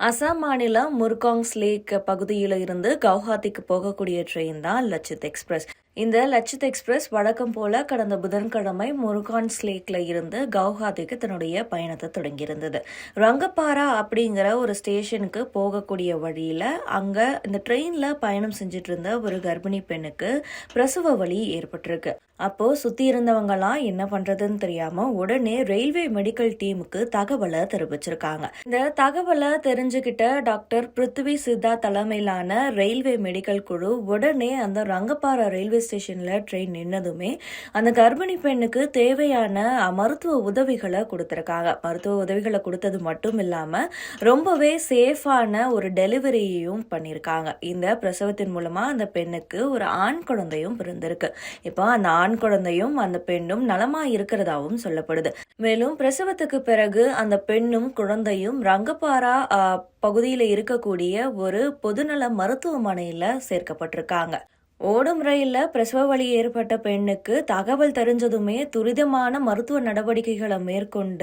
அசாம் மாநிலம் முர்காங்ஸ் லேக் பகுதியில் இருந்து கவுஹாத்திக்கு போகக்கூடிய ட்ரெயின் தான் லச்சித் எக்ஸ்பிரஸ். இந்த லச்சித் எக்ஸ்பிரஸ் வழக்கம் போல கடந்த புதன்கிழமை முருகான்ஸ் லேக்ல இருந்து கவுஹாத்திக்கு தன்னுடைய பயணத்தை தொடங்கியிருந்தது. ரங்கப்பாரா அப்படிங்கிற ஒரு ஸ்டேஷனுக்கு போகக்கூடிய வழியில அங்க இந்த ட்ரெயின்ல பயணம் செஞ்சுட்டு இருந்த ஒரு கர்ப்பிணி பெண்ணுக்கு பிரசவ வலி ஏற்பட்டிருக்கு. அப்போ சுத்தி இருந்தவங்கலாம் என்ன பண்றதுன்னு தெரியாம உடனே ரயில்வே மெடிக்கல் டீமுக்கு தகவலை தெரிவிச்சிருக்காங்க. இந்த தகவலை தெரிஞ்சுக்கிட்ட டாக்டர் பிருத்வி சித்தா தலைமையிலான ரயில்வே மெடிக்கல் குழு உடனே அந்த ரங்கப்பாரா ரயில்வே ஸ்டேஷன்ல ட்ரெயின் நின்னதுமே அந்த கர்ப்பிணி பெண்ணுக்கு தேவையான மருத்துவ உதவிகளை கொடுத்திருக்காங்க. மருத்துவ உதவிகளை கொடுத்தது மட்டும் இல்லாம ரொம்பவே சேஃபான ஒரு டெலிவரியையும் பண்ணியிருக்காங்க. இந்த பிரசவத்தின் மூலமா அந்த பெண்ணுக்கு ஒரு ஆண் குழந்தையும் பிறந்திருக்கு. இப்போ அந்த ஆண் குழந்தையும் அந்த பெண்ணும் நலமா இருக்கிறதாவும் சொல்லப்படுது. மேலும் பிரசவத்துக்கு பிறகு அந்த பெண்ணும் குழந்தையும் ரங்கப்பாரா பகுதியில் இருக்கக்கூடிய ஒரு பொதுநல மருத்துவமனையில சேர்க்கப்பட்டிருக்காங்க. ஓடும் ரயில்ல பிரசவ வலி ஏற்பட்ட பெண்ணுக்கு தகவல் தெரிஞ்சதுமே துரிதமான மருத்துவ நடவடிக்கைகளை மேற்கொண்ட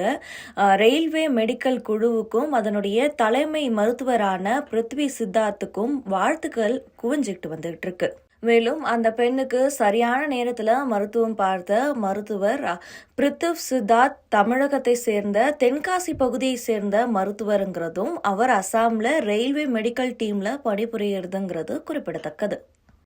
ரயில்வே மெடிக்கல் குழுவுக்கும் அதனுடைய தலைமை மருத்துவரான பிருத்வி சித்தார்த்துக்கும் வாழ்த்துக்கள் குவிஞ்சிட்டு வந்துகிட்டு இருக்கு. மேலும் அந்த பெண்ணுக்கு சரியான நேரத்தில் மருத்துவம் பார்த்த மருத்துவர் பிருத்திவ் சித்தார்த் தமிழகத்தை சேர்ந்த தென்காசி பகுதியை சேர்ந்த மருத்துவருங்கிறதும் அவர் அசாம்ல ரயில்வே மெடிக்கல் டீம்ல பணிபுரியறதுங்கிறது குறிப்பிடத்தக்கது.